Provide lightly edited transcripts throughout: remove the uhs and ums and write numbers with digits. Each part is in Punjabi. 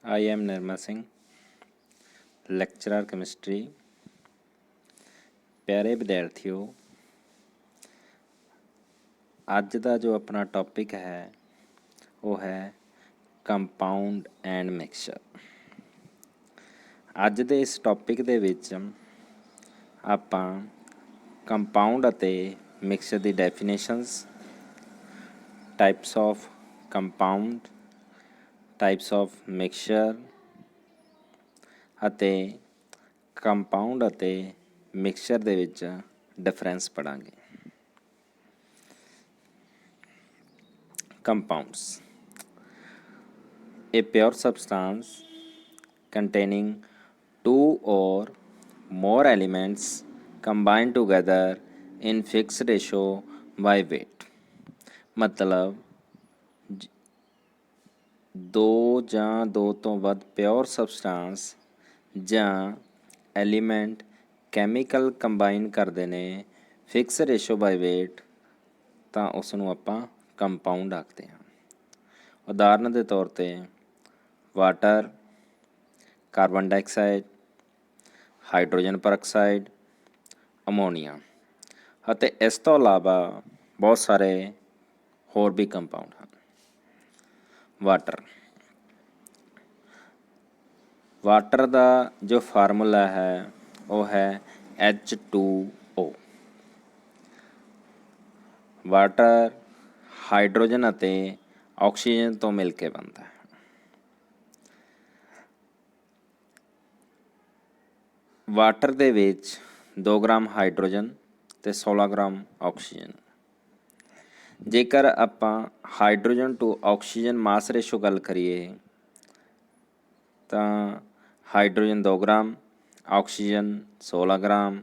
I am Nirma Singh, lecturer chemistry. ਪਿਆਰੇ ਵਿਦਿਆਰਥੀਓ, ਅੱਜ ਦਾ ਜੋ ਆਪਣਾ ਟੌਪਿਕ ਹੈ ਉਹ ਹੈ ਕੰਪਾਊਂਡ ਐਂਡ ਮਿਕਸਚਰ। ਅੱਜ ਦੇ ਇਸ ਟੌਪਿਕ ਦੇ ਵਿੱਚ ਆਪਾਂ ਕੰਪਾਊਂਡ ਅਤੇ ਮਿਕਸਚਰ ਦੀ definitions, types of compound, types of mixture ਅਤੇ ਕੰਪਾਊਂਡ ਅਤੇ ਮਿਕਸਚਰ ਦੇ ਵਿੱਚ ਡਿਫਰੈਂਸ ਪੜ੍ਹਾਂਗੇ। Compounds, a pure substance containing two or more elements combined together in fixed ratio by weight। ਮਤਲਬ ਦੋ ਜਾਂ ਦੋ ਤੋਂ ਵੱਧ ਪਿਓਰ ਸਬਸਟਾਂਸ ਜਾਂ ਐਲੀਮੈਂਟ ਕੈਮੀਕਲ ਕੰਬਾਈਨ ਕਰਦੇ ਨੇ ਫਿਕਸ ਰੇਸ਼ੋ ਬਾਈ ਵੇਟ, ਤਾਂ ਉਸ ਨੂੰ ਆਪਾਂ ਕੰਪਾਊਂਡ ਆਖਦੇ ਹਾਂ। ਉਦਾਹਰਨ ਦੇ ਤੌਰ 'ਤੇ water, carbon dioxide, hydrogen peroxide, ammonia ਅਤੇ ਇਸ ਤੋਂ ਇਲਾਵਾ ਬਹੁਤ ਸਾਰੇ ਹੋਰ ਵੀ ਕੰਪਾਊਂਡ ਹਨ। ਵਾਟਰ ਦਾ ਜੋ ਫਾਰਮੂਲਾ ਹੈ ਉਹ ਹੈ H2O। ਵਾਟਰ ਹਾਈਡਰੋਜਨ ਅਤੇ ਆਕਸੀਜਨ ਤੋਂ ਮਿਲ ਕੇ ਬਣਦਾ ਹੈ। ਵਾਟਰ ਦੇ ਵਿੱਚ 2 ਗ੍ਰਾਮ ਹਾਈਡਰੋਜਨ ਅਤੇ 16 ਗ੍ਰਾਮ ਆਕਸੀਜਨ। ਜੇਕਰ ਆਪਾਂ hydrogen to oxygen mass ratio ਗੱਲ ਕਰੀਏ ਤਾਂ ਹਾਈਡਰੋਜਨ 2 ਗ੍ਰਾਮ, ਆਕਸੀਜਨ 16 ਗ੍ਰਾਮ।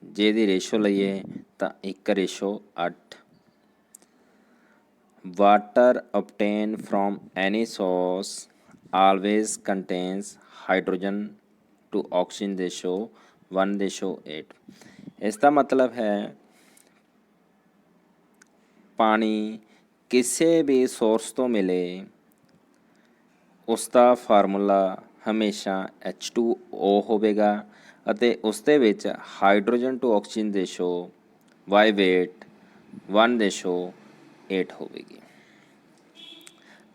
ਜੇ ਇਹਦੀ ਰੇਸ਼ੋ ਲਈਏ ਤਾਂ 1:8। Water obtained from any source always contains hydrogen to oxygen ratio 1:8। ਇਸ ਦਾ ਮਤਲਬ ਹੈ ਪਾਣੀ ਕਿਸੇ ਵੀ ਸੋਰਸ ਤੋਂ ਮਿਲੇ ਉਸ ਦਾ ਫਾਰਮੂਲਾ ਹਮੇਸ਼ਾ H2O ਹੋਵੇਗਾ ਅਤੇ ਉਸ ਦੇ ਵਿੱਚ hydrogen to oxygen ratio by weight 1:8 ਹੋਵੇਗੀ।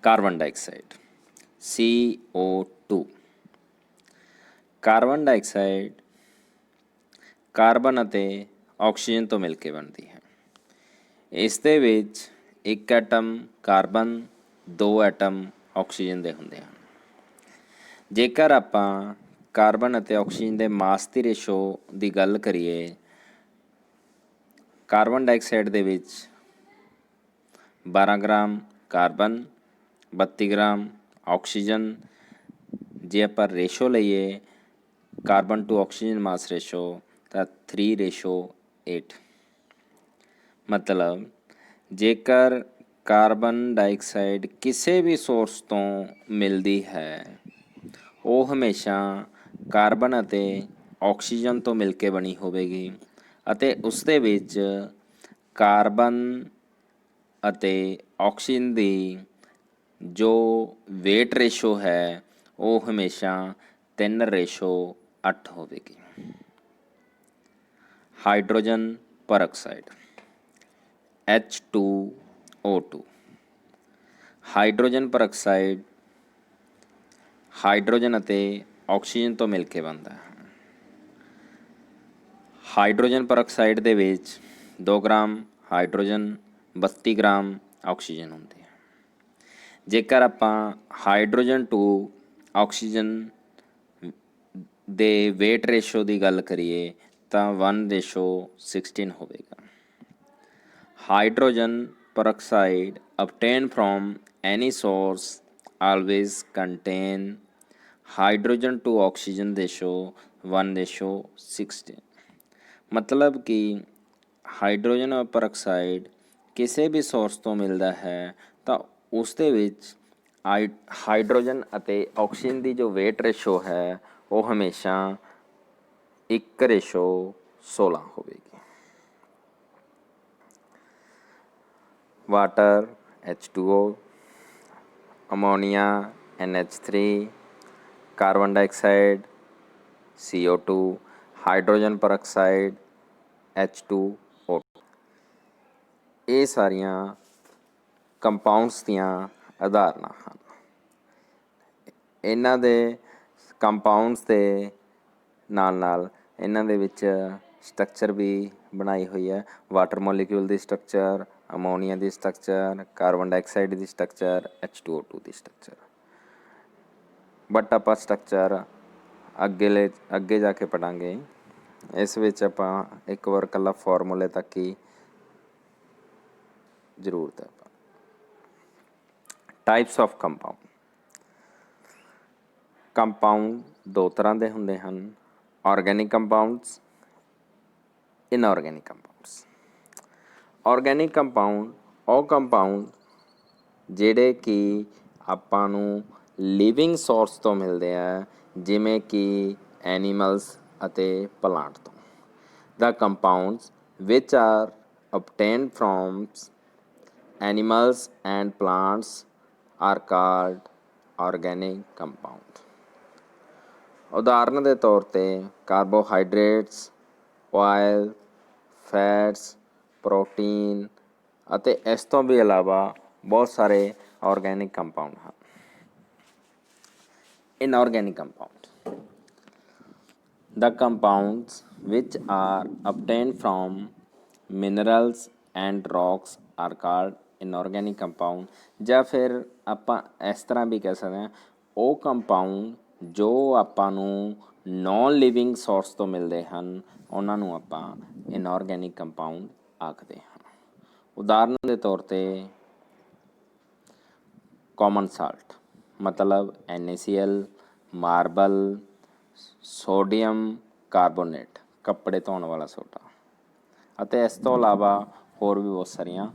Carbon dioxide CO2। Carbon dioxide carbon ਅਤੇ ਆਕਸੀਜਨ ਤੋਂ ਮਿਲ ਕੇ ਬਣਦੀ ਹੈ। ਇਸ ਦੇ ਵਿੱਚ 1 ਐਟਮ ਕਾਰਬਨ, 2 ਐਟਮ ਆਕਸੀਜਨ ਦੇ ਹੁੰਦੇ ਹਨ। ਜੇਕਰ ਆਪਾਂ ਕਾਰਬਨ ਅਤੇ ਆਕਸੀਜਨ ਦੇ ਮਾਸ ਦੀ ਰੇਸ਼ੋ ਦੀ ਗੱਲ ਕਰੀਏ, ਕਾਰਬਨ ਡਾਈਆਕਸਾਈਡ ਦੇ ਵਿੱਚ 12 ਗ੍ਰਾਮ ਕਾਰਬਨ, 32 ਗ੍ਰਾਮ ਆਕਸੀਜਨ। ਜੇ ਆਪਾਂ ਰੇਸ਼ੋ ਲਈਏ carbon to oxygen mass ratio ਤਾਂ 3:8। ਮਤਲਬ ਜੇਕਰ ਕਾਰਬਨ ਡਾਈਆਕਸਾਈਡ ਕਿਸੇ ਵੀ ਸੋਰਸ ਤੋਂ ਮਿਲਦੀ ਹੈ ਉਹ ਹਮੇਸ਼ਾ ਕਾਰਬਨ ਅਤੇ ਆਕਸੀਜਨ ਤੋਂ ਮਿਲ ਕੇ ਬਣੀ ਹੋਵੇਗੀ ਅਤੇ ਉਸ ਦੇ ਵਿੱਚ ਕਾਰਬਨ ਅਤੇ ਆਕਸੀਜਨ ਦੀ ਜੋ ਵੇਟ ਰੇਸ਼ੋ ਹੈ ਉਹ ਹਮੇਸ਼ਾ 3:8 ਹੋਵੇਗੀ। Hydrogen peroxide H2O2। Hydrogen peroxide hydrogen ਅਤੇ ਆਕਸੀਜਨ ਤੋਂ ਮਿਲ ਕੇ ਬਣਦਾ ਹੈ। ਹਾਈਡਰੋਜਨ ਪਰਆਕਸਾਈਡ ਦੇ ਵਿੱਚ 2 ਗ੍ਰਾਮ ਹਾਈਡਰੋਜਨ, 32 ਗ੍ਰਾਮ ਆਕਸੀਜਨ ਹੁੰਦੇ ਹੈ। ਜੇਕਰ ਆਪਾਂ ਹਾਈਡਰੋਜਨ ਟੂ ਆਕਸੀਜਨ ਦੇ ਵੇਟ ਰੇਸ਼ੋ ਦੀ ਗੱਲ ਕਰੀਏ ਤਾਂ 1:16 ਹੋਵੇਗਾ। Hydrogen peroxide obtained from any source always contain hydrogen to oxygen ratio 1:16। ਮਤਲਬ ਕਿ ਹਾਈਡਰੋਜਨ ਪਰਆਕਸਾਈਡ ਕਿਸੇ ਵੀ ਸੋਰਸ ਤੋਂ ਮਿਲਦਾ ਹੈ ਤਾਂ ਉਸ ਦੇ ਵਿੱਚ ਹਾਈਡਰੋਜਨ ਅਤੇ ਆਕਸੀਜਨ ਦੀ ਜੋ ਵੇਟ ਰੇਸ਼ੋ ਹੈ ਉਹ ਹਮੇਸ਼ਾ 1:16 ਹੋਵੇਗੀ। Water H2O, ammonia NH3, carbon dioxide CO2, hydrogen peroxide H2O। ਇਹ ਸਾਰੀਆਂ ਕੰਪਾਊਂਡਸ ਦੀਆਂ ਉਦਾਹਰਨਾਂ ਹਨ। ਇਹਨਾਂ ਦੇ ਕੰਪਾਊਂਡਸ ਦੇ ਨਾਲ ਨਾਲ ਇਹਨਾਂ ਦੇ ਵਿੱਚ ਸਟਰਕਚਰ ਵੀ ਬਣਾਈ ਹੋਈ ਹੈ। Water molecule the structure, ammonia the structure, carbon dioxide the structure, H2O2 the structure. But ਆਪਾਂ ਸਟਰਕਚਰ ਅੱਗੇ ਜਾ ਕੇ ਪੜਾਂਗੇ। ਇਸ ਵਿੱਚ ਆਪਾਂ ਇੱਕ ਵਾਰ ਇਕੱਲਾ ਫਾਰਮੂਲੇ ਤੱਕ ਹੀ ਜ਼ਰੂਰਤ ਹੈ। Types of compound. ਕੰਪਾਊਂਡ ਦੋ ਤਰ੍ਹਾਂ ਦੇ ਹੁੰਦੇ ਹਨ, organic compounds, inorganic compounds. Organic compound ਉਹ ਕੰਪਾਊਂਡ ਜਿਹੜੇ ਕਿ ਆਪਾਂ ਨੂੰ ਲਿਵਿੰਗ ਸੋਰਸ ਤੋਂ ਮਿਲਦੇ ਆ, ਜਿਵੇਂ ਕਿ ਐਨੀਮਲਸ ਅਤੇ ਪਲਾਂਟ ਤੋਂ। The compounds which are obtained from animals and plants are called organic compound। ਉਦਾਹਰਨ ਦੇ ਤੌਰ 'ਤੇ ਕਾਰਬੋਹਾਈਡਰੇਟਸ, ਆਇਲ, ਫੈਟਸ, ਪ੍ਰੋਟੀਨ ਅਤੇ ਇਸ ਤੋਂ ਵੀ ਇਲਾਵਾ ਬਹੁਤ ਸਾਰੇ ਆਰਗੈਨਿਕ ਕੰਪਾਊਂਡ ਹਨ। ਇਨਆਰਗੈਨਿਕ compound. The compounds which are obtained from minerals and rocks are called inorganic compound। ਜਾਂ ਫਿਰ ਆਪਾਂ ਇਸ ਤਰ੍ਹਾਂ ਵੀ ਕਹਿ ਸਕਦੇ ਹਾਂ, ਉਹ ਕੰਪਾਊਂਡ ਜੋ ਆਪਾਂ ਨੂੰ ਨੋਨ ਲਿਵਿੰਗ ਸੋਰਸ ਤੋਂ ਮਿਲਦੇ ਹਨ, ਉਹਨਾਂ ਨੂੰ ਆਪਾਂ ਇਨਆਰਗੈਨਿਕ ਕੰਪਾਊਂਡ ਆਖਦੇ ਹਾਂ। ਉਦਾਹਰਨ ਦੇ ਤੌਰ 'ਤੇ ਕਾਮਨ ਸਾਲਟ ਮਤਲਬ NaCl, ਮਾਰਬਲ, ਸੋਡੀਅਮ ਕਾਰਬੋਨੇਟ ਕੱਪੜੇ ਧੋਣ ਵਾਲਾ ਸੋਡਾ, ਅਤੇ ਇਸ ਤੋਂ ਇਲਾਵਾ ਹੋਰ ਵੀ ਬਹੁਤ ਸਾਰੀਆਂ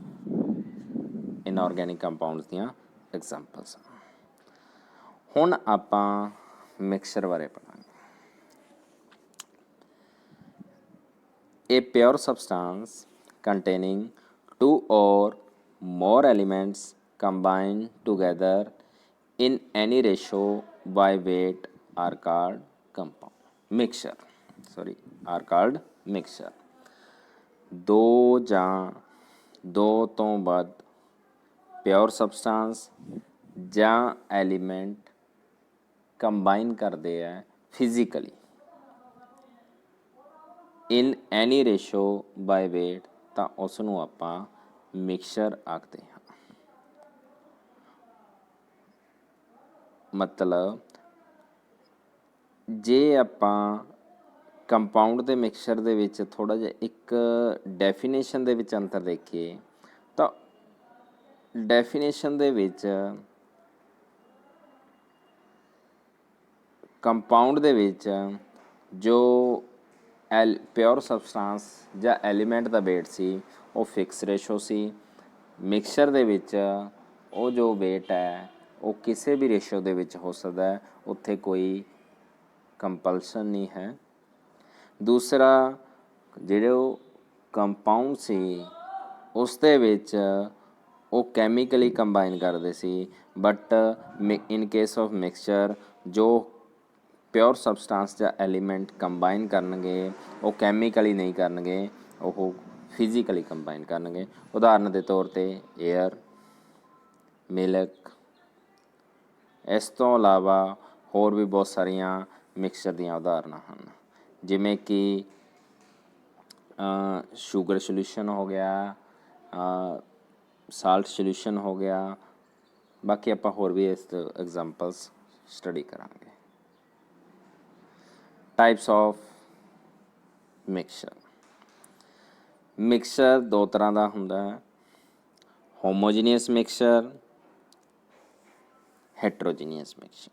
ਇਨਆਰਗੈਨਿਕ ਕੰਪਾਊਂਡਸ ਦੀਆਂ ਐਗਜ਼ਾਮਪਲਸ ਹਨ। ਹੁਣ ਆਪਾਂ ਮਿਕਸਚਰ ਬਾਰੇ ਪੜਾਂਗੇ। A pure substance containing two or more elements combined together in any ratio by weight are called compound mixture are called mixture। ਦੋ ਜਾਂ ਦੋ ਤੋਂ ਵੱਧ ਪਿਓਰ ਸਬਸਟੈਂਸ ਜਾਂ ਐਲੀਮੈਂਟ ਕੰਬਾਈਨ ਕਰਦੇ ਆ physically in any ratio by wait, ਤਾਂ ਉਸ ਨੂੰ ਆਪਾਂ ਮਿਕਸਚਰ ਆਖਦੇ ਹਾਂ। ਮਤਲਬ ਜੇ ਆਪਾਂ ਕੰਪਾਊਂਡ ਦੇ ਮਿਕਸਚਰ ਦੇ ਵਿੱਚ ਥੋੜ੍ਹਾ ਜਿਹਾ ਇੱਕ ਡੈਫੀਨੇਸ਼ਨ ਦੇ ਵਿੱਚ ਅੰਤਰ ਦੇਖੀਏ, ਤਾਂ ਡੈਫੀਨੇਸ਼ਨ ਦੇ ਵਿੱਚ ਕੰਪਾਊਂਡ ਦੇ ਵਿੱਚ ਜੋ ਪਿਓਰ ਸਬਸਟੈਂਸ ਜਾਂ ਐਲੀਮੈਂਟ ਦਾ ਵੇਟ ਸੀ ਉਹ ਫਿਕਸ ਰੇਸ਼ੋ ਸੀ। ਮਿਕਸਚਰ ਦੇ ਵਿੱਚ ਉਹ ਜੋ ਵੇਟ ਹੈ ਉਹ ਕਿਸੇ ਵੀ ਰੇਸ਼ੋ ਦੇ ਵਿੱਚ ਹੋ ਸਕਦਾ ਹੈ, ਉੱਥੇ ਕੋਈ ਕੰਪਲਸ਼ਨ ਨਹੀਂ ਹੈ। ਦੂਸਰਾ, ਜਿਹੜੇ ਉਹ ਕੰਪਾਊਂਡ ਸੀ ਉਸ ਦੇ ਵਿੱਚ ਉਹ ਕੈਮੀਕਲੀ ਕੰਬਾਈਨ ਕਰਦੇ ਸੀ, but in case of mixture ਜੋ ਪਿਓਰ ਸਬਸਟੈਂਸ ਜਾਂ ਐਲੀਮੈਂਟ ਕੰਬਾਈਨ ਕਰਨਗੇ ਉਹ ਕੈਮੀਕਲੀ ਨਹੀਂ ਕਰਨਗੇ, ਉਹ ਫਿਜ਼ੀਕਲੀ ਕੰਬਾਈਨ ਕਰਨਗੇ। ਉਦਾਹਰਨ ਦੇ ਤੌਰ 'ਤੇ ਏਅਰ, ਮਿਲਕ। ਇਸ ਤੋਂ ਇਲਾਵਾ ਹੋਰ ਵੀ ਬਹੁਤ ਸਾਰੀਆਂ ਮਿਕਸਚਰ ਦੀਆਂ ਉਦਾਹਰਨਾਂ ਹਨ, ਜਿਵੇਂ ਕਿ ਸ਼ੂਗਰ ਸੋਲਿਊਸ਼ਨ ਹੋ ਗਿਆ, ਸਾਲਟ ਸੋਲਿਊਸ਼ਨ ਹੋ ਗਿਆ। ਬਾਕੀ ਆਪਾਂ ਹੋਰ ਵੀ ਇਸ ਐਗਜ਼ਾਮਪਲਸ ਸਟੱਡੀ ਕਰਾਂਗੇ। Types of mixture. ਮਿਕਸਚਰ ਦੋ ਤਰ੍ਹਾਂ ਦਾ ਹੁੰਦਾ ਹੈ, ਹੋਮੋਜੀਨੀਅਸ ਮਿਕਸਚਰ, ਹੈਟਰੋਜੀਨੀਅਸ ਮਿਕਸਚਰ।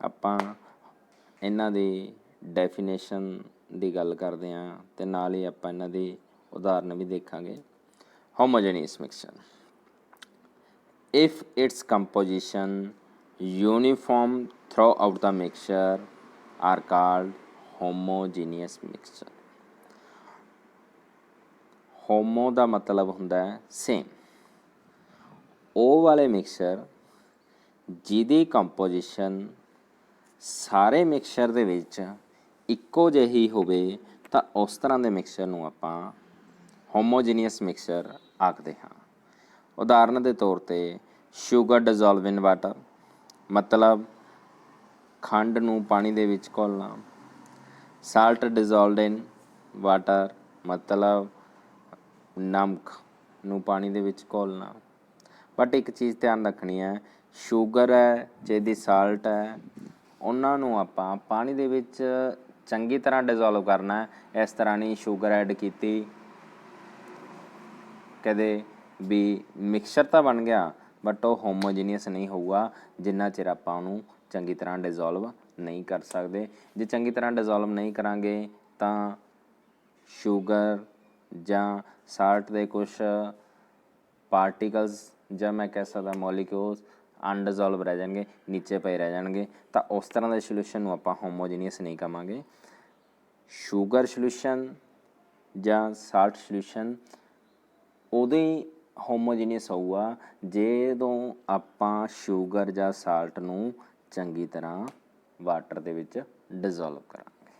ਆਪਾਂ ਇਹਨਾਂ ਦੀ ਡੈਫੀਨੇਸ਼ਨ ਦੀ ਗੱਲ ਕਰਦੇ ਹਾਂ ਅਤੇ ਨਾਲ ਹੀ ਆਪਾਂ ਇਹਨਾਂ ਦੀ ਉਦਾਹਰਨ ਵੀ ਦੇਖਾਂਗੇ। ਹੋਮੋਜੀਨੀਅਸ mixture, if its composition uniform throughout the mixture are called homogeneous mixture। Homo ਦਾ ਮਤਲਬ ਹੁੰਦਾ ਹੈ ਸੇਮ। ਉਹ ਵਾਲੇ ਮਿਕਸਚਰ ਜਿਹਦੀ ਕੰਪੋਜੀਸ਼ਨ ਸਾਰੇ ਮਿਕਸਚਰ ਦੇ ਵਿੱਚ ਇੱਕੋ ਜਿਹੀ ਹੋਵੇ ਤਾਂ ਉਸ ਤਰ੍ਹਾਂ ਦੇ ਮਿਕਸਚਰ ਨੂੰ ਆਪਾਂ ਹੋਮੋਜੀਨੀਅਸ ਮਿਕਸਚਰ ਆਖਦੇ ਹਾਂ। ਉਦਾਹਰਨ ਦੇ ਤੌਰ 'ਤੇ ਸ਼ੂਗਰ ਡਿਜ਼ੋਲਵ ਇਨ ਵਾਟਰ, ਮਤਲਬ ਖੰਡ ਨੂੰ ਪਾਣੀ ਦੇ ਵਿੱਚ ਘੋਲਣਾ। ਸਾਲਟ ਡਿਜ਼ੋਲਵਡ ਇਨ ਵਾਟਰ, ਮਤਲਬ ਨਮਕ ਨੂੰ ਪਾਣੀ ਦੇ ਵਿੱਚ ਘੋਲਣਾ। ਬਟ ਇੱਕ ਚੀਜ਼ ਧਿਆਨ ਰੱਖਣੀ ਹੈ, ਸ਼ੂਗਰ ਹੈ ਜਿਹਦੀ ਸਾਲਟ ਹੈ, ਉਹਨਾਂ ਨੂੰ ਆਪਾਂ ਪਾਣੀ ਦੇ ਵਿੱਚ ਚੰਗੀ ਤਰ੍ਹਾਂ ਡਿਜ਼ੋਲਵ ਕਰਨਾ ਹੈ। ਇਸ ਤਰ੍ਹਾਂ ਨਹੀਂ ਸ਼ੂਗਰ ਐਡ ਕੀਤੀ ਕਦੇ ਵੀ ਮਿਕਸਚਰ ਤਾਂ ਬਣ ਗਿਆ ਬਟ ਉਹ ਹੋਮੋਜੀਨੀਅਸ ਨਹੀਂ ਹੋਊਗਾ ਜਿੰਨਾ ਚਿਰ ਆਪਾਂ ਉਹਨੂੰ ਚੰਗੀ ਤਰ੍ਹਾਂ ਡਿਜ਼ੋਲਵ ਨਹੀਂ ਕਰ ਸਕਦੇ। ਜੇ ਚੰਗੀ ਤਰ੍ਹਾਂ ਡਿਜ਼ੋਲਵ ਨਹੀਂ ਕਰਾਂਗੇ ਤਾਂ ਸ਼ੂਗਰ ਜਾਂ ਸਾਲਟ ਦੇ ਕੁਛ ਪਾਰਟੀਕਲਸ ਜਾਂ ਮੈਂ ਕਹਿ ਸਕਦਾ ਮੋਲੀਕਿਊਲਸ ਅਨਡਿਜ਼ੋਲਵ ਰਹਿ ਜਾਣਗੇ, ਨੀਚੇ ਪਏ ਰਹਿ ਜਾਣਗੇ, ਤਾਂ ਉਸ ਤਰ੍ਹਾਂ ਦੇ ਸੋਲਿਊਸ਼ਨ ਨੂੰ ਆਪਾਂ ਹੋਮੋਜੀਨੀਅਸ ਨਹੀਂ ਕਹਾਂਗੇ। ਸ਼ੂਗਰ ਸੋਲਿਊਸ਼ਨ ਜਾਂ ਸਾਲਟ ਸੋਲਿਊਸ਼ਨ ਉਦੋਂ ਹੀ ਹੋਮੋਜੀਨੀਅਸ ਹੋਊਗਾ ਜਦੋਂ ਆਪਾਂ ਸ਼ੂਗਰ ਜਾਂ ਸਾਲਟ ਨੂੰ ਚੰਗੀ ਤਰ੍ਹਾਂ ਵਾਟਰ ਦੇ ਵਿੱਚ ਡਿਜ਼ੋਲਵ ਕਰਾਂਗੇ।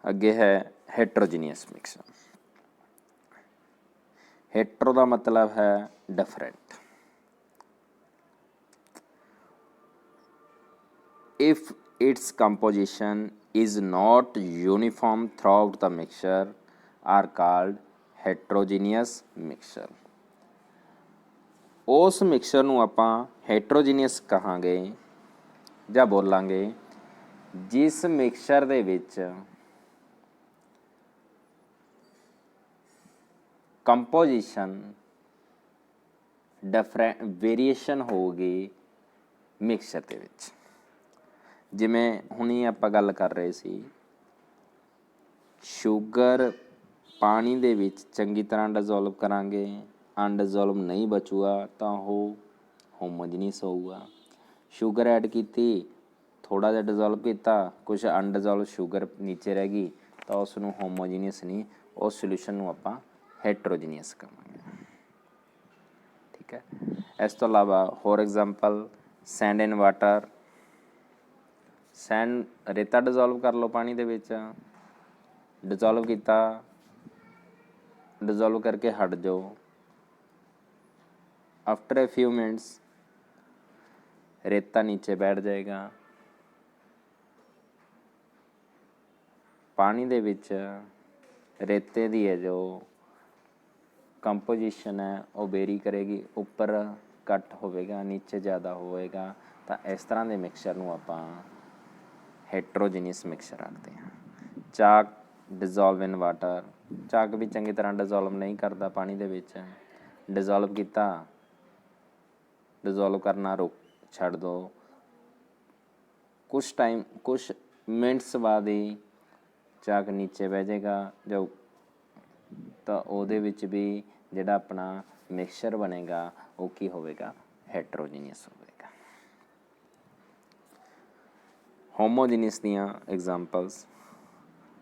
ਅੱਗੇ ਹੈ ਹੈਟਰੋਜੀਨੀਅਸ ਮਿਕਸਚਰ। ਹੈਟਰੋ ਦਾ ਮਤਲਬ ਹੈ different. If its composition is not uniform throughout the mixture are called heterogeneous mixture। ਉਸ ਮਿਕਸਚਰ ਨੂੰ ਆਪਾਂ ਹੈਟਰੋਜੀਨੀਅਸ ਕਹਾਂਗੇ ਜਾਂ ਬੋਲਾਂਗੇ ਜਿਸ ਮਿਕਸਚਰ ਦੇ ਵਿੱਚ ਕੰਪੋਜੀਸ਼ਨ ਡਿਫਰੈਂਟ ਵੇਰੀਏਸ਼ਨ ਹੋਊਗੀ ਮਿਕਸਚਰ ਦੇ ਵਿੱਚ। ਜਿਵੇਂ ਹੁਣੀ ਆਪਾਂ ਗੱਲ ਕਰ ਰਹੇ ਸੀ, ਸ਼ੂਗਰ ਪਾਣੀ ਦੇ ਵਿੱਚ ਚੰਗੀ ਤਰ੍ਹਾਂ ਡਿਜ਼ੋਲਵ ਕਰਾਂਗੇ, ਅਨਡਿਜ਼ੋਲਵ ਨਹੀਂ ਬਚੂਗਾ ਤਾਂ ਉਹ ਹੋਮੋਜੀਨੀਅਸ ਹੋਊਗਾ। ਸ਼ੂਗਰ ਐਡ ਕੀਤੀ, ਥੋੜ੍ਹਾ ਜਿਹਾ ਡਿਜ਼ੋਲਵ ਕੀਤਾ, ਕੁਛ ਅਨਡਿਜ਼ੋਲਵ ਸ਼ੂਗਰ ਨੀਚੇ ਰਹਿ ਗਈ ਤਾਂ ਉਸ ਨੂੰ ਹੋਮੋਜੀਨੀਅਸ ਨਹੀਂ, ਉਸ ਸੋਲਿਊਸ਼ਨ ਨੂੰ ਆਪਾਂ ਹੈਟਰੋਜੀਨੀਅਸ ਕਹਾਂਗੇ। ਠੀਕ ਹੈ। ਇਸ ਤੋਂ ਇਲਾਵਾ for example send in water. Send ਰੇਤਾ ਡਿਜ਼ੋਲਵ ਕਰ ਲਓ ਪਾਣੀ ਦੇ ਵਿੱਚ, ਡਿਜ਼ੋਲਵ ਕੀਤਾ, ਡਿਜ਼ੋਲਵ ਕਰਕੇ ਹਟ ਜਾਓ। ਆਫਟਰ ਅ ਫਿਊ ਮਿੰਟਸ ਰੇਤਾ ਨੀਚੇ ਬੈਠ ਜਾਏਗਾ। ਪਾਣੀ ਦੇ ਵਿੱਚ ਰੇਤੇ ਦੀ ਹੈ ਜੋ ਕੰਪੋਜੀਸ਼ਨ ਹੈ ਉਹ ਵੇਰੀ ਕਰੇਗੀ, ਉੱਪਰ ਘੱਟ ਹੋਵੇਗਾ, ਨੀਚੇ ਜ਼ਿਆਦਾ ਹੋਵੇਗਾ, ਤਾਂ ਇਸ ਤਰ੍ਹਾਂ ਦੇ ਮਿਕਸਚਰ ਨੂੰ ਆਪਾਂ ਹੈਟਰੋਜੀਨੀਅਸ ਮਿਕਸਚਰ ਆਖਦੇ ਹਾਂ। ਚਾਕ ਡਿਜ਼ੋਲਵ ਇਨ ਵਾਟਰ, ਚਾਕ ਵੀ ਚੰਗੀ ਤਰ੍ਹਾਂ ਡਿਜ਼ੋਲਵ ਨਹੀਂ ਕਰਦਾ ਪਾਣੀ ਦੇ ਵਿੱਚ, ਡਿਜ਼ੋਲਵ ਕੀਤਾ, ਡਿਜ਼ੋਲਵ ਕਰਨਾ ਛੱਡ ਦਿਓ, ਕੁਛ ਮਿੰਟਸ ਬਾਅਦ ਹੀ ਚਾਕ ਨੀਚੇ ਬਹਿ ਜਾਏਗਾ ਜੋ, ਤਾਂ ਉਹਦੇ ਵਿੱਚ ਵੀ ਜਿਹੜਾ ਆਪਣਾ ਮਿਕਸਚਰ ਬਣੇਗਾ ਉਹ ਕੀ ਹੋਵੇਗਾ, ਹੈਟਰੋਜੀਨੀਅਸ ਹੋਵੇਗਾ। ਹੋਮੋਜੀਨੀਅਸ ਦੀਆਂ ਐਗਜ਼ਾਮਪਲਸ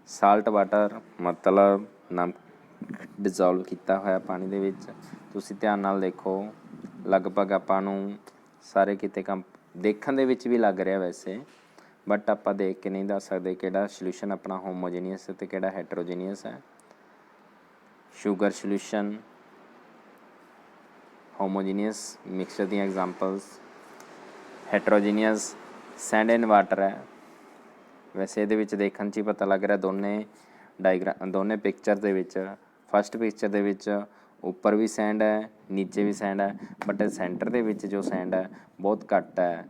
ਸਾਲਟ ਵਾਟਰ, ਮਤਲਬ ਨਮਕ ਡਿਜ਼ੋਲਵ ਕੀਤਾ ਹੋਇਆ ਪਾਣੀ ਦੇ ਵਿੱਚ। ਤੁਸੀਂ ਧਿਆਨ ਨਾਲ ਦੇਖੋ, ਲਗਭਗ ਆਪਾਂ ਨੂੰ ਸਾਰੇ ਕਿਤੇ ਦੇਖਣ ਦੇ ਵਿੱਚ ਵੀ ਲੱਗ ਰਿਹਾ ਵੈਸੇ, ਬਟ ਆਪਾਂ ਦੇਖ ਕੇ ਨਹੀਂ ਦੱਸ ਸਕਦੇ ਕਿਹੜਾ ਸੋਲਿਊਸ਼ਨ ਆਪਣਾ ਹੋਮੋਜੀਨੀਅਸ ਅਤੇ ਕਿਹੜਾ ਹੈਟਰੋਜੀਨੀਅਸ ਹੈ। ਸ਼ੂਗਰ ਸੋਲਿਊਸ਼ਨ ਹੋਮੋਜੀਨੀਅਸ ਮਿਕਸਚਰ ਦੀਆਂ ਐਗਜ਼ਾਮਪਲਸ, ਹੈਟਰੋਜੀਨੀਅਸ ਸੈਂਡ ਇਨ ਵਾਟਰ ਹੈ। ਵੈਸੇ ਇਹਦੇ ਵਿੱਚ ਦੇਖਣ 'ਚ ਹੀ ਪਤਾ ਲੱਗ ਰਿਹਾ ਦੋਨੇ ਪਿਕਚਰ ਦੇ ਵਿੱਚ, ਫਸਟ ਪਿਕਚਰ ਦੇ ਵਿੱਚ ਉੱਪਰ ਵੀ ਸੈਂਡ ਹੈ, ਨੀਚੇ ਵੀ ਸੈਂਡ ਹੈ, ਬਟ ਸੈਂਟਰ ਦੇ ਵਿੱਚ ਜੋ ਸੈਂਡ ਹੈ ਬਹੁਤ ਘੱਟ ਹੈ,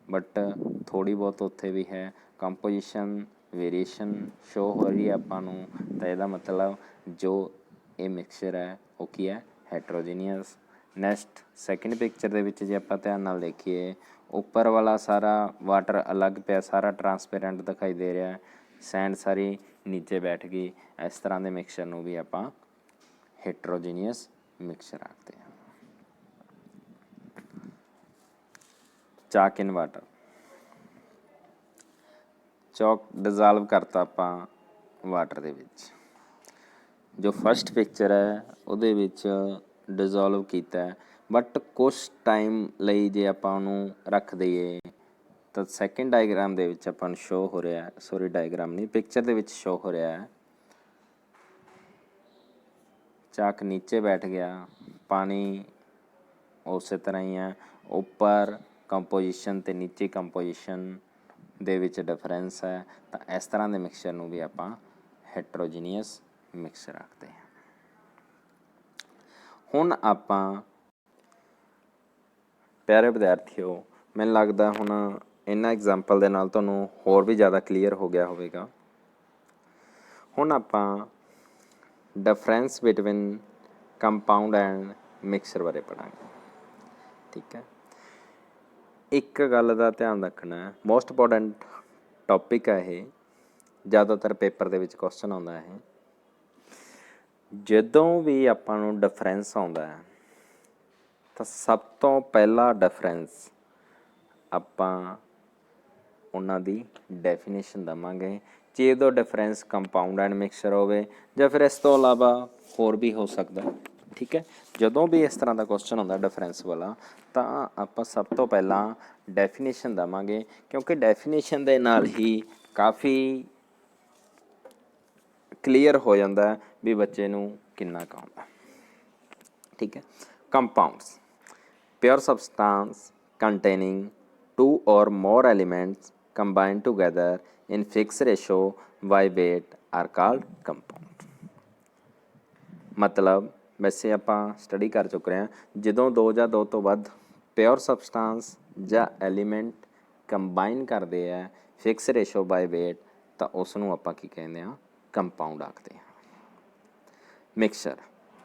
ਬਟ ਥੋੜ੍ਹੀ ਬਹੁਤ ਉੱਥੇ ਵੀ ਹੈ। ਕੰਪੋਜੀਸ਼ਨ ਵੇਰੀਏਸ਼ਨ ਸ਼ੋ ਹੋ ਰਹੀ ਹੈ ਆਪਾਂ ਨੂੰ, ਤਾਂ ਇਹਦਾ ਮਤਲਬ ਜੋ ਇਹ ਮਿਕਸਚਰ ਹੈ ਉਹ ਕੀ ਹੈ, ਹੈਟਰੋਜੀਨੀਅਸ। ਨੈਕਸਟ ਸੈਕਿੰਡ ਪਿਕਚਰ ਦੇ ਵਿੱਚ ਜੇ ਆਪਾਂ ਧਿਆਨ ਨਾਲ ਦੇਖੀਏ, ਉੱਪਰ ਵਾਲਾ ਸਾਰਾ ਵਾਟਰ ਅਲੱਗ ਪਿਆ, ਸਾਰਾ ਟਰਾਂਸਪੇਰੈਂਟ ਦਿਖਾਈ ਦੇ ਰਿਹਾ, ਸੈਂਡ ਸਾਰੀ ਨੀਚੇ ਬੈਠ ਗਈ। ਇਸ ਤਰ੍ਹਾਂ ਦੇ ਮਿਕਸਚਰ ਨੂੰ ਵੀ ਆਪਾਂ ਹੈਟਰੋਜੀਨੀਅਸ ਮਿਕਸਚਰ ਆਖਦੇ ਹਾਂ। ਚਾਕ ਇਨ ਵਾਟਰ, ਚੌਕ ਡਿਜ਼ੋਲਵ ਕਰਤਾ ਆਪਾਂ ਵਾਟਰ ਦੇ ਵਿੱਚ, ਜੋ ਫਸਟ ਪਿਕਚਰ ਹੈ ਉਹਦੇ ਵਿੱਚ ਡਿਜ਼ੋਲਵ ਕੀਤਾ ਬਟ ਕੁਛ ਟਾਈਮ ਲਈ ਜੇ ਆਪਾਂ ਉਹਨੂੰ ਰੱਖ ਦਈਏ ਤਾਂ ਸੈਕਿੰਡ ਡਾਇਗਰਾਮ ਦੇ ਵਿੱਚ ਆਪਾਂ ਨੂੰ ਸ਼ੋ ਹੋ ਰਿਹਾ, ਸੋਰੀ ਡਾਇਗਰਾਮ ਨਹੀਂ, ਪਿਕਚਰ ਦੇ ਵਿੱਚ ਸ਼ੋ ਹੋ ਰਿਹਾ ਹੈ, ਚੱਕ ਨੀਚੇ ਬੈਠ ਗਿਆ, ਪਾਣੀ ਉਸੇ ਤਰ੍ਹਾਂ ਹੀ ਹੈ, ਉੱਪਰ ਕੰਪੋਜੀਸ਼ਨ ਅਤੇ ਨੀਚੇ ਕੰਪੋਜੀਸ਼ਨ ਦੇ ਵਿੱਚ ਡਿਫਰੈਂਸ ਹੈ। ਤਾਂ ਇਸ ਤਰ੍ਹਾਂ ਦੇ ਮਿਕਸਚਰ ਨੂੰ ਵੀ ਆਪਾਂ ਹੈਟਰੋਜੀਨੀਅਸ ਮਿਕਸਚਰ ਆਖਦੇ ਹਾਂ। ਹੁਣ ਆਪਾਂ ਪਿਆਰੇ ਵਿਦਿਆਰਥੀਓ, ਮੈਨੂੰ ਲੱਗਦਾ ਹੁਣ ਇਹਨਾਂ ਐਗਜ਼ਾਮਪਲ ਦੇ ਨਾਲ ਤੁਹਾਨੂੰ ਹੋਰ ਵੀ ਜ਼ਿਆਦਾ ਕਲੀਅਰ ਹੋ ਗਿਆ ਹੋਵੇਗਾ। ਹੁਣ ਆਪਾਂ difference between compound and mixture ਬਾਰੇ ਪੜ੍ਹਾਂਗੇ। ਠੀਕ ਹੈ, ਇੱਕ ਗੱਲ ਦਾ ਧਿਆਨ ਰੱਖਣਾ, ਮੋਸਟ ਇੰਪੋਰਟੈਂਟ ਟੌਪਿਕ ਹੈ ਇਹ, ਜ਼ਿਆਦਾਤਰ ਪੇਪਰ ਦੇ ਵਿੱਚ ਕੁਐਸਚਨ ਆਉਂਦਾ ਹੈ। ਜਦੋਂ ਵੀ ਆਪਾਂ ਨੂੰ ਡਿਫਰੈਂਸ ਆਉਂਦਾ ਹੈ ਤਾਂ ਸਭ ਤੋਂ ਪਹਿਲਾ ਡਿਫਰੈਂਸ ਆਪਾਂ ਉਹਨਾਂ ਦੀ ਡੈਫੀਨੇਸ਼ਨ ਦੇਵਾਂਗੇ, ਜੇ ਉਹਦਾ ਡਿਫਰੈਂਸ ਕੰਪਾਊਂਡ ਐਂਡ ਮਿਕਸਚਰ ਹੋਵੇ ਜਾਂ ਫਿਰ ਇਸ ਤੋਂ ਇਲਾਵਾ ਹੋਰ ਵੀ ਹੋ ਸਕਦਾ। ਠੀਕ ਹੈ, ਜਦੋਂ ਵੀ ਇਸ ਤਰ੍ਹਾਂ ਦਾ ਕੁਐਸਚਨ ਆਉਂਦਾ ਡਿਫਰੈਂਸ ਵਾਲਾ, ਤਾਂ ਆਪਾਂ ਸਭ ਤੋਂ ਪਹਿਲਾਂ ਡੈਫੀਨੇਸ਼ਨ ਦੇਵਾਂਗੇ, ਕਿਉਂਕਿ ਡੈਫੀਨੇਸ਼ਨ ਦੇ ਨਾਲ ਹੀ ਕਾਫੀ ਕਲੀਅਰ ਹੋ ਜਾਂਦਾ ਵੀ ਬੱਚੇ ਨੂੰ ਕਿੰਨਾ ਕੁ ਆਉਂਦਾ। ਠੀਕ ਹੈ, compounds, pure substance containing two or more elements combined together in fixed ratio by weight are called compound। ਮਤਲਬ ਵੈਸੇ ਆਪਾਂ ਸਟੱਡੀ ਕਰ ਚੁੱਕੇ ਹਾਂ, ਜਦੋਂ ਦੋ ਜਾਂ ਦੋ ਤੋਂ ਵੱਧ ਪਿਓਰ ਸਬਸਟਾਂਸ ਜਾਂ ਐਲੀਮੈਂਟ ਕੰਬਾਈਨ ਕਰਦੇ ਆ ਫਿਕਸ ਰੇਸ਼ੋ ਬਾਈ ਵੇਟ, ਤਾਂ ਉਸ ਨੂੰ ਆਪਾਂ ਕੀ ਕਹਿੰਦੇ ਹਾਂ, ਕੰਪਾਊਂਡ ਆਖਦੇ ਹਾਂ। Mixture,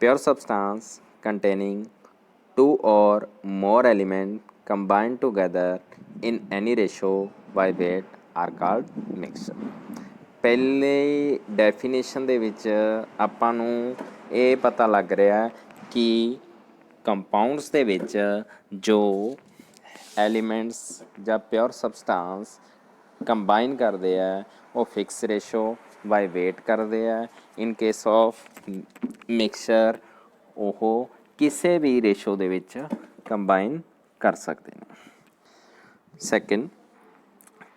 pure substance containing two or more elements combined together in any ratio by weight are called mixture। ਪਹਿਲੇ ਡੈਫੀਨੇਸ਼ਨ ਦੇ ਵਿੱਚ ਆਪਾਂ ਨੂੰ ਇਹ ਪਤਾ ਲੱਗ ਰਿਹਾ ਕਿ ਕੰਪਾਊਂਡਸ ਦੇ ਵਿੱਚ ਜੋ ਐਲੀਮੈਂਟਸ ਜਾਂ ਪਿਓਰ ਸਬਸਟਾਂਸ ਕੰਬਾਈਨ ਕਰਦੇ ਆ ਉਹ ਫਿਕਸ ਰੇਸ਼ੋ ਬਾਈ ਵੇਟ ਕਰਦੇ ਆ। ਇਨ ਕੇਸ ਆਫ ਮਿਕਸਚਰ ਉਹ ਕਿਸੇ ਵੀ ਰੇਸ਼ੋ ਦੇ ਵਿੱਚ ਕੰਬਾਈਨ ਕਰ ਸਕਦੇ ਨੇ। Second,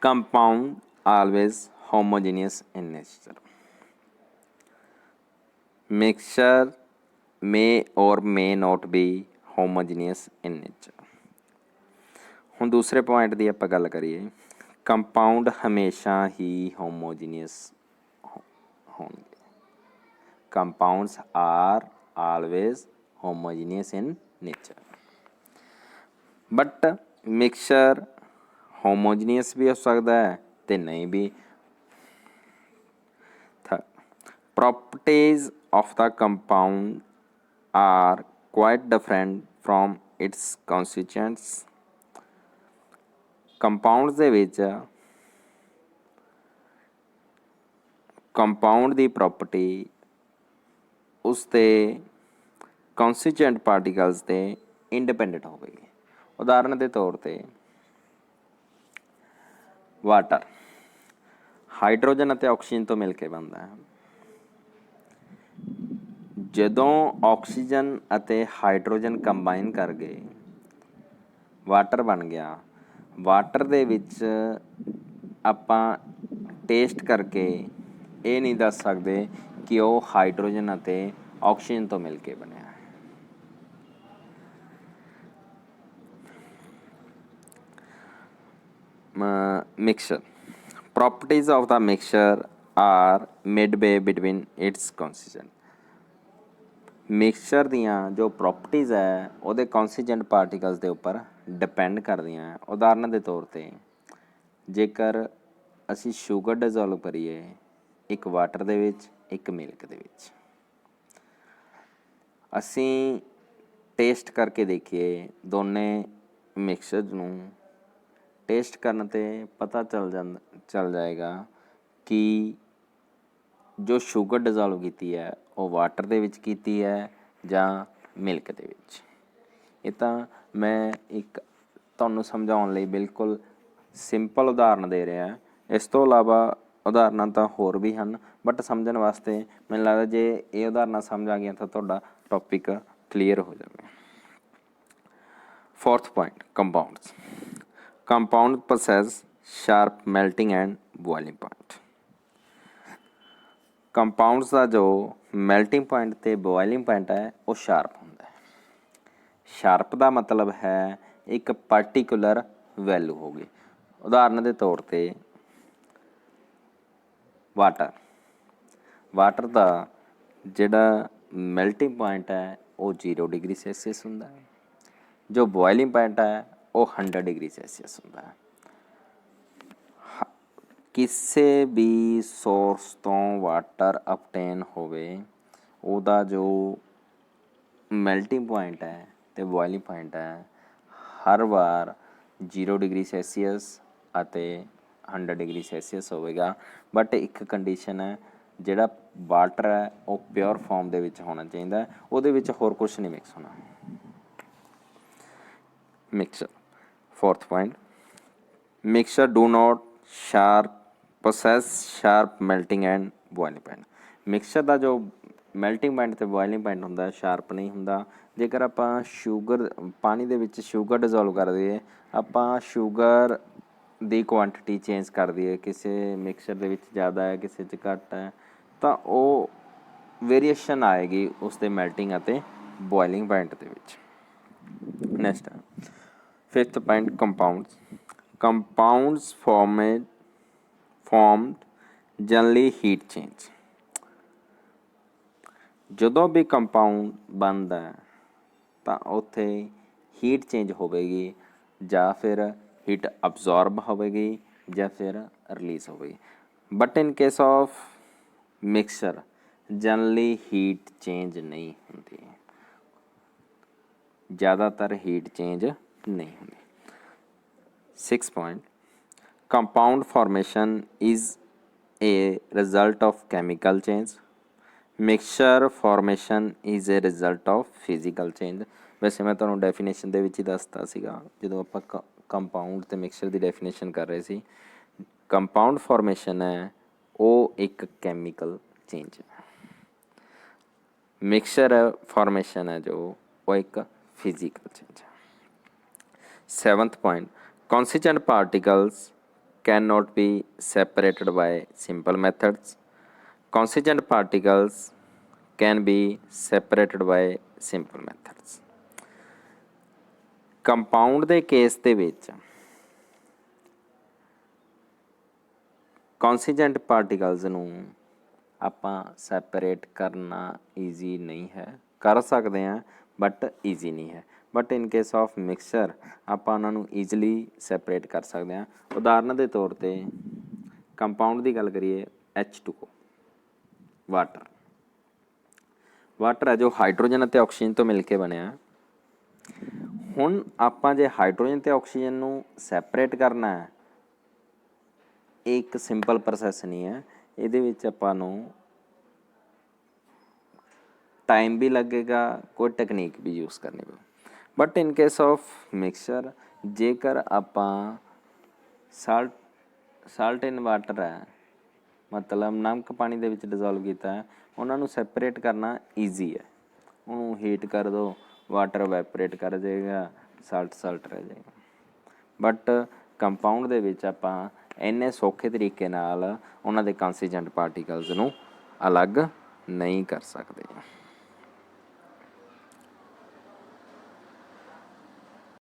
compound always homogeneous in nature. Mixture may or may not be homogeneous in nature। ਹੁਣ ਦੂਸਰੇ ਪੁਆਇੰਟ ਦੀ ਆਪਾਂ ਗੱਲ ਕਰੀਏ, ਕੰਪਾਊਂਡ ਹਮੇਸ਼ਾ ਹੀ ਹੋਮੋਜੀਨੀਅਸ ਹੋਣਗੇ। Compounds R always homogeneous in nature, but mixture homogeneous भी हो सकता है ते नहीं भी। Properties of the compound are quite different from its constituents। compounds ਦੇ ਵਿੱਚ compound ਦੀ property ਉਸ ਦੇ ਕੌਨਸਟੀਚੁਐਂਟ ਪਾਰਟੀਕਲਸ ਦੇ ਇੰਡੀਪੈਂਡੈਂਟ ਹੋਵੇਗੀ। ਉਦਾਹਰਨ ਦੇ ਤੌਰ 'ਤੇ ਵਾਟਰ ਹਾਈਡਰੋਜਨ ਅਤੇ ਆਕਸੀਜਨ ਤੋਂ ਮਿਲ ਕੇ ਬਣਦਾ ਹੈ। ਜਦੋਂ ਆਕਸੀਜਨ ਅਤੇ ਹਾਈਡਰੋਜਨ ਕੰਬਾਈਨ ਕਰ ਗਏ ਵਾਟਰ ਬਣ ਗਿਆ। ਵਾਟਰ ਦੇ ਵਿੱਚ ਆਪਾਂ ਟੇਸਟ ਕਰਕੇ ਇਹ ਨਹੀਂ ਦੱਸ ਸਕਦੇ ਕਿ ਉਹ ਹਾਈਡਰੋਜਨ ਅਤੇ ਆਕਸੀਜਨ ਤੋਂ ਮਿਲ ਕੇ ਬਣਿਆ। Mixture, properties of the mixture are midway between its constituent. Mixture ਦੀਆਂ ਜੋ ਪ੍ਰੋਪਰਟੀਜ਼ ਹੈ ਉਹਦੇ ਕੌਨਸਟੀਚੁਐਂਟ ਪਾਰਟੀਕਲਸ ਦੇ ਉੱਪਰ ਡਿਪੈਂਡ ਕਰਦੀਆਂ ਹੈ। ਉਦਾਹਰਨ ਦੇ ਤੌਰ 'ਤੇ ਜੇਕਰ ਅਸੀਂ ਸ਼ੂਗਰ ਡਿਜ਼ੋਲਵ ਕਰੀਏ ਇੱਕ ਵਾਟਰ ਦੇ ਵਿੱਚ ਇੱਕ ਮਿਲਕ ਦੇ ਵਿੱਚ, ਅਸੀਂ ਟੇਸਟ ਕਰਕੇ ਦੇਖੀਏ ਦੋਨੇ ਮਿਕਸਚਰ ਨੂੰ, ਟੇਸਟ ਕਰਨ 'ਤੇ ਪਤਾ ਚੱਲ ਜਾਏਗਾ ਕਿ ਜੋ ਸ਼ੂਗਰ ਡਿਜ਼ੋਲਵ ਕੀਤੀ ਹੈ ਉਹ ਵਾਟਰ ਦੇ ਵਿੱਚ ਕੀਤੀ ਹੈ ਜਾਂ ਮਿਲਕ ਦੇ ਵਿੱਚ। ਇਹ ਤਾਂ ਮੈਂ ਇੱਕ ਤੁਹਾਨੂੰ ਸਮਝਾਉਣ ਲਈ ਬਿਲਕੁਲ ਸਿੰਪਲ ਉਦਾਹਰਨ ਦੇ ਰਿਹਾ। ਇਸ ਤੋਂ ਇਲਾਵਾ ਉਦਾਹਰਨਾਂ ਤਾਂ ਹੋਰ ਵੀ ਹਨ, ਬਟ ਸਮਝਣ ਵਾਸਤੇ ਮੈਨੂੰ ਲੱਗਦਾ ਜੇ ਇਹ ਉਦਾਹਰਨਾਂ ਸਮਝ ਆ ਗਈਆਂ ਤਾਂ ਤੁਹਾਡਾ ਟੌਪਿਕ ਕਲੀਅਰ ਹੋ ਜਾਵੇ। Fourth point, compounds. Compound possess sharp melting and boiling point. Compounds ਦਾ ਜੋ ਮੈਲਟਿੰਗ ਪੁਆਇੰਟ ਤੇ ਬੋਇਲਿੰਗ ਪੁਆਇੰਟ ਹੈ ਉਹ ਸ਼ਾਰਪ ਹੁੰਦਾ ਹੈ। ਸ਼ਾਰਪ ਦਾ ਮਤਲਬ ਹੈ ਇੱਕ ਪਾਰਟੀਕੂਲਰ ਵੈਲੂ ਹੋ ਗਈ। ਉਦਾਹਰਨ ਦੇ ਤੌਰ ਤੇ ਵਾਟਰ ਦਾ ਜਿਹੜਾ ਮੈਲਟਿੰਗ ਪੁਆਇੰਟ ਹੈ ਉਹ 0 ਡਿਗਰੀ ਸੈਲਸੀਅਸ ਹੁੰਦਾ ਹੈ, ਜੋ ਬੋਇਲਿੰਗ ਪੁਆਇੰਟ ਹੈ ਉਹ 100 ਡਿਗਰੀ ਸੈਲਸੀਅਸ ਹੁੰਦਾ ਹੈ। ਕਿਸੇ ਵੀ ਸੋਰਸ ਤੋਂ ਵਾਟਰ ਅਬਟੇਨ ਹੋਵੇ ਉਹਦਾ ਜੋ ਮੈਲਟਿੰਗ ਪੁਆਇੰਟ ਹੈ ਅਤੇ ਬੋਇਲਿੰਗ ਪੁਆਇੰਟ ਹੈ ਹਰ ਵਾਰ 0 ਡਿਗਰੀ ਸੈਲਸੀਅਸ ਅਤੇ 100 ਡਿਗਰੀ ਸੈਲਸੀਅਸ ਹੋਵੇਗਾ। ਬਟ ਇੱਕ ਕੰਡੀਸ਼ਨ ਹੈ, ਜਿਹੜਾ ਵਾਟਰ ਹੈ ਉਹ ਪਿਓਰ ਫਾਰਮ ਦੇ ਵਿੱਚ ਹੋਣਾ ਚਾਹੀਦਾ, ਉਹਦੇ ਵਿੱਚ ਹੋਰ ਕੁਛ ਨਹੀਂ ਮਿਕਸ ਹੋਣਾ। Mixture, fourth point, mixture do not possess sharp melting and boiling point। Mixture ਦਾ ਜੋ ਮੈਲਟਿੰਗ ਪੁਆਇੰਟ ਅਤੇ ਬੋਇਲਿੰਗ ਪੁਆਇੰਟ ਹੁੰਦਾ ਸ਼ਾਰਪ ਨਹੀਂ ਹੁੰਦਾ। ਜੇਕਰ ਆਪਾਂ ਪਾਣੀ ਦੇ ਵਿੱਚ ਸ਼ੂਗਰ ਡਿਜ਼ੋਲਵ ਕਰ ਦਈਏ, ਆਪਾਂ ਸ਼ੂਗਰ ਦੀ ਕੁਆਂਟਿਟੀ ਚੇਂਜ ਕਰ ਦਈਏ, ਕਿਸੇ ਮਿਕਸਚਰ ਦੇ ਵਿੱਚ ਜ਼ਿਆਦਾ ਹੈ ਕਿਸੇ 'ਚ ਘੱਟ ਹੈ, ਤਾਂ ਉਹ ਵੇਰੀਏਸ਼ਨ ਆਏਗੀ ਉਸ ਦੇ ਮੈਲਟਿੰਗ ਅਤੇ ਬੋਇਲਿੰਗ ਪੁਆਇੰਟ ਦੇ ਵਿੱਚ। ਨੈਕਸਟ ਹੈ fifth point, compounds. Compounds formed generally heat change. ਜਦੋਂ ਵੀ ਕੰਪਾਊਂਡ ਬਣਦਾ ਤਾਂ ਉੱਥੇ ਹੀਟ ਚੇਂਜ ਹੋਵੇਗੀ, ਜਾਂ ਫਿਰ ਹੀਟ ਅਬਜ਼ੋਰਬ ਹੋਵੇਗੀ ਜਾਂ ਫਿਰ ਰਿਲੀਜ਼ ਹੋਵੇਗੀ। But in case of mixture generally heat change ਨਹੀਂ ਹੁੰਦੀ, ਜ਼ਿਆਦਾਤਰ ਹੀਟ ਚੇਂਜ ਨਹੀਂ ਹੁੰਦੀ। Six point, compound formation is a result of chemical change। Mixture formation is a result of physical change। ਵੈਸੇ ਮੈਂ ਤੁਹਾਨੂੰ ਡੈਫੀਨੇਸ਼ਨ ਦੇ ਵਿੱਚ ਹੀ ਦੱਸਤਾ ਸੀਗਾ ਜਦੋਂ ਆਪਾਂ ਕੰਪਾਊਂਡ ਅਤੇ ਮਿਕਸਚਰ ਦੀ ਡੈਫੀਨੇਸ਼ਨ ਕਰ ਰਹੇ ਸੀ। ਕੰਪਾਊਂਡ ਫਾਰਮੇਸ਼ਨ ਹੈ ਉਹ ਇੱਕ ਕੈਮੀਕਲ ਚੇਂਜ ਹੈ, ਮਿਕਸਚਰ ਫਾਰਮੇਸ਼ਨ ਹੈ ਜੋ ਉਹ ਇੱਕ ਫਿਜ਼ੀਕਲ ਚੇਂਜ ਹੈ। Seventh point, constituent particles cannot be separated by simple methods। Constituent particles can be separated by simple methods। Compound ਦੇ ਕੇਸ ਦੇ ਵਿੱਚ ਕੌਨਸਟੀਟਿਊਐਂਟ ਪਾਰਟੀਕਲਸ ਨੂੰ ਆਪਾਂ ਸੈਪਰੇਟ ਕਰਨਾ ਈਜ਼ੀ ਨਹੀਂ ਹੈ, ਕਰ ਸਕਦੇ ਹਾਂ ਬਟ ਈਜ਼ੀ ਨਹੀਂ ਹੈ। But in case of mixture ਆਪਾਂ ਉਹਨਾਂ ਨੂੰ ਈਜ਼ਲੀ ਸੈਪਰੇਟ ਕਰ ਸਕਦੇ ਹਾਂ। ਉਦਾਹਰਨ ਦੇ ਤੌਰ 'ਤੇ ਕੰਪਾਊਂਡ ਦੀ ਗੱਲ ਕਰੀਏ, H2O ਵਾਟਰ ਹੈ ਜੋ ਹਾਈਡਰੋਜਨ ਅਤੇ ਆਕਸੀਜਨ ਤੋਂ ਮਿਲ ਕੇ ਬਣਿਆ। ਹੁਣ ਆਪਾਂ ਜੇ ਹਾਈਡਰੋਜਨ ਅਤੇ ਆਕਸੀਜਨ ਨੂੰ ਸੈਪਰੇਟ ਕਰਨਾ ਹੈ, ਇਹ ਇੱਕ ਸਿੰਪਲ ਪ੍ਰੋਸੈਸ ਨਹੀਂ ਹੈ, ਇਹਦੇ ਵਿੱਚ ਆਪਾਂ ਨੂੰ ਟਾਈਮ ਵੀ ਲੱਗੇਗਾ, ਕੋਈ ਟੈਕਨੀਕ ਵੀ ਯੂਜ਼ ਕਰਨੀ ਪਊ। But in case of mixture ਜੇਕਰ ਆਪਾਂ ਸਾਲਟ ਇਨ ਵਾਟਰ ਹੈ, ਮਤਲਬ ਨਮਕ ਪਾਣੀ ਦੇ ਵਿੱਚ ਡਿਜ਼ੋਲਵ ਕੀਤਾ ਹੈ, ਉਹਨਾਂ ਨੂੰ ਸੈਪਰੇਟ ਕਰਨਾ ਈਜ਼ੀ ਹੈ। ਉਹਨੂੰ ਹੀਟ ਕਰ ਦਿਓ, ਵਾਟਰ ਵੈਪਰੇਟ ਕਰ ਜਾਏਗਾ, ਸਾਲਟ ਰਹਿ ਜਾਏਗਾ। ਬਟ ਕੰਪਾਊਂਡ ਦੇ ਵਿੱਚ ਆਪਾਂ ਇੰਨੇ ਸੌਖੇ ਤਰੀਕੇ ਨਾਲ ਉਹਨਾਂ ਦੇ ਕੰਸਟੀਟਿਊਐਂਟ ਪਾਰਟੀਕਲਸ ਨੂੰ ਅਲੱਗ ਨਹੀਂ ਕਰ ਸਕਦੇ।